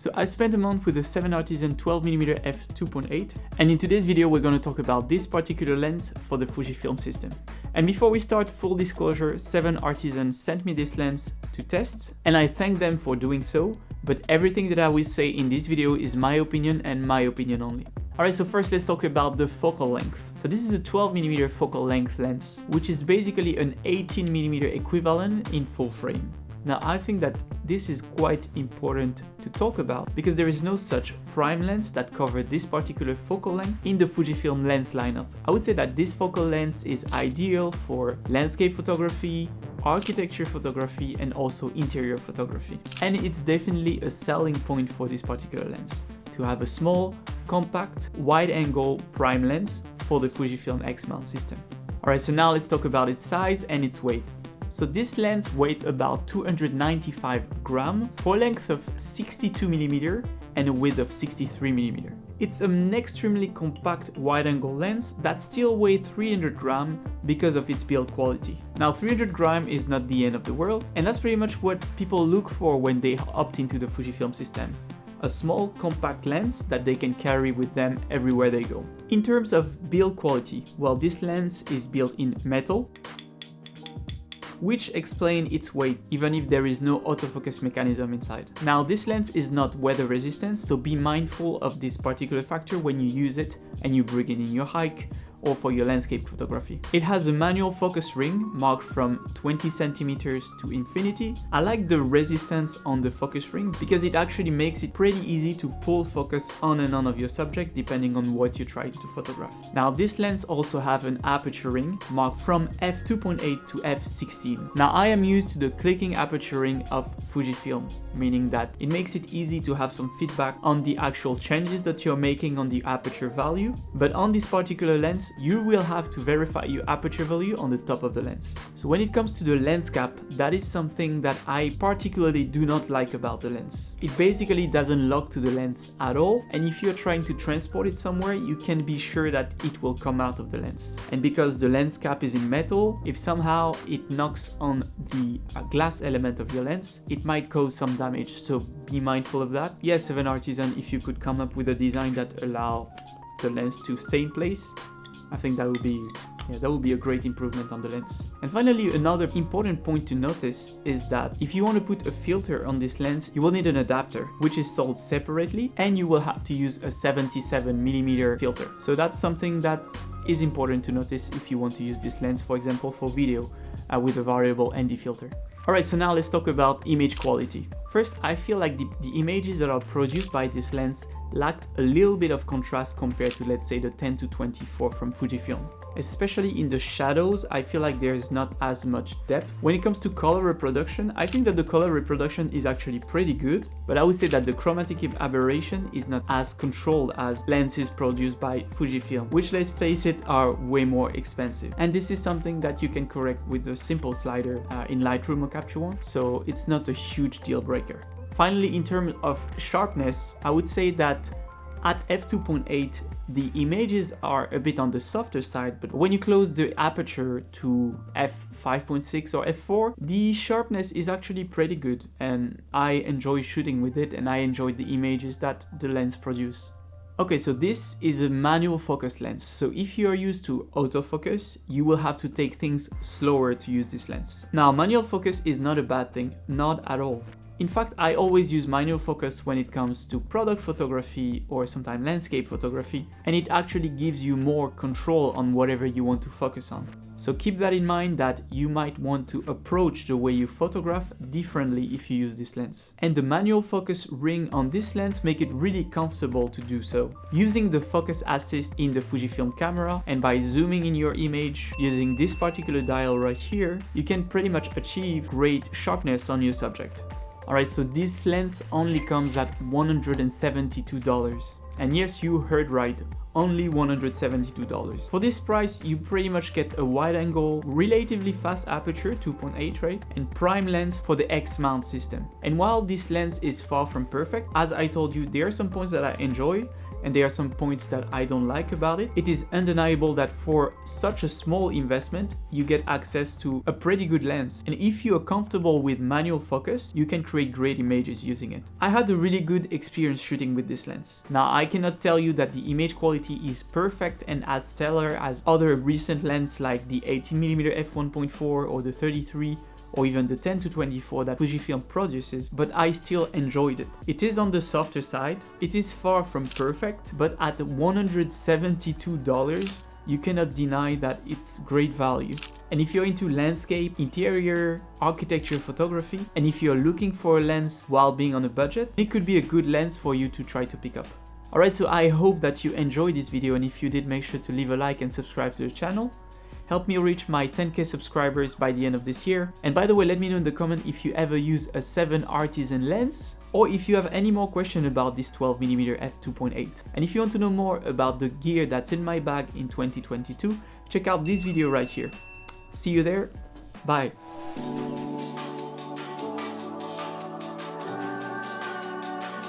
So I spent a month with the 7artisans 12mm f2.8, and in today's video we're going to talk about this particular lens for the Fujifilm system. And before we start, full disclosure, 7artisans sent me this lens to test, and I thank them for doing so, but everything that I will say in this video is my opinion and my opinion only. Alright, so first let's talk about the focal length. So this is a 12mm focal length lens, which is basically an 18mm equivalent in full frame. Now I think that this is quite important to talk about because there is no such prime lens that covers this particular focal length in the Fujifilm lens lineup. I would say that this focal length is ideal for landscape photography, architecture photography, and also interior photography. And it's definitely a selling point for this particular lens, to have a small, compact, wide-angle prime lens for the Fujifilm X-mount system. Alright, so now let's talk about its size and its weight. So this lens weighs about 295 grams for a length of 62mm and a width of 63mm. It's an extremely compact wide-angle lens that still weighs 300 grams because of its build quality. Now 300 grams is not the end of the world, and that's pretty much what people look for when they opt into the Fujifilm system. A small compact lens that they can carry with them everywhere they go. In terms of build quality, well, this lens is built in metal, which explains its weight even if there is no autofocus mechanism inside. Now this lens is not weather resistant, so be mindful of this particular factor when you use it and you bring it in your hike or for your landscape photography. It has a manual focus ring marked from 20 centimeters to infinity. I like the resistance on the focus ring because it actually makes it pretty easy to pull focus on and on of your subject depending on what you try to photograph. Now this lens also have an aperture ring marked from f2.8 to f16. Now I am used to the clicking aperture ring of Fujifilm, meaning that it makes it easy to have some feedback on the actual changes that you're making on the aperture value, but on this particular lens you will have to verify your aperture value on the top of the lens. So when it comes to the lens cap, that is something that I particularly do not like about the lens. It basically doesn't lock to the lens at all, and if you're trying to transport it somewhere, you can be sure that it will come out of the lens. And because the lens cap is in metal, if somehow it knocks on the glass element of your lens, it might cause some damage, so be mindful of that. Yes, 7artisans, if you could come up with a design that allow the lens to stay in place, I think that would be a great improvement on the lens. And finally, another important point to notice is that if you want to put a filter on this lens, you will need an adapter, which is sold separately, and you will have to use a 77mm filter. So that's something that is important to notice if you want to use this lens, for example, for video with a variable ND filter. Alright, so now let's talk about image quality. First, I feel like the images that are produced by this lens lacked a little bit of contrast compared to, let's say, the 10-24 from Fujifilm. Especially in the shadows, I feel like there's not as much depth. When it comes to color reproduction, I think that the color reproduction is actually pretty good, but I would say that the chromatic aberration is not as controlled as lenses produced by Fujifilm, which, let's face it, are way more expensive. And this is something that you can correct with a simple slider in Lightroom or Capture One, so it's not a huge deal breaker. Finally, in terms of sharpness, I would say that at f2.8, the images are a bit on the softer side, but when you close the aperture to f5.6 or f4, the sharpness is actually pretty good, and I enjoy shooting with it, and I enjoy the images that the lens produces. Okay, so this is a manual focus lens, so if you are used to autofocus, you will have to take things slower to use this lens. Now, manual focus is not a bad thing, not at all. In fact, I always use manual focus when it comes to product photography or sometimes landscape photography, and it actually gives you more control on whatever you want to focus on. So keep that in mind, that you might want to approach the way you photograph differently if you use this lens. And the manual focus ring on this lens make it really comfortable to do so. Using the focus assist in the Fujifilm camera and by zooming in your image using this particular dial right here, you can pretty much achieve great sharpness on your subject. Alright, so this lens only comes at $172. And yes, you heard right, only $172. For this price, you pretty much get a wide angle, relatively fast aperture, 2.8, right? And prime lens for the X-mount system. And while this lens is far from perfect, as I told you, there are some points that I enjoy, and there are some points that I don't like about it. It is undeniable that for such a small investment, you get access to a pretty good lens. And if you are comfortable with manual focus, you can create great images using it. I had a really good experience shooting with this lens. Now, I cannot tell you that the image quality is perfect and as stellar as other recent lenses like the 18mm f1.4 or the 33 or even the 10-24 that Fujifilm produces, but I still enjoyed it. It is on the softer side, it is far from perfect, but at $172, you cannot deny that it's great value. And if you're into landscape, interior, architecture photography, and if you're looking for a lens while being on a budget, it could be a good lens for you to try to pick up. Alright, so I hope that you enjoyed this video, and if you did, make sure to leave a like and subscribe to the channel. Help me reach my 10k subscribers by the end of this year. And by the way, let me know in the comment if you ever use a 7artisan lens, or if you have any more questions about this 12mm f2.8. And if you want to know more about the gear that's in my bag in 2022, check out this video right here. See you there, bye!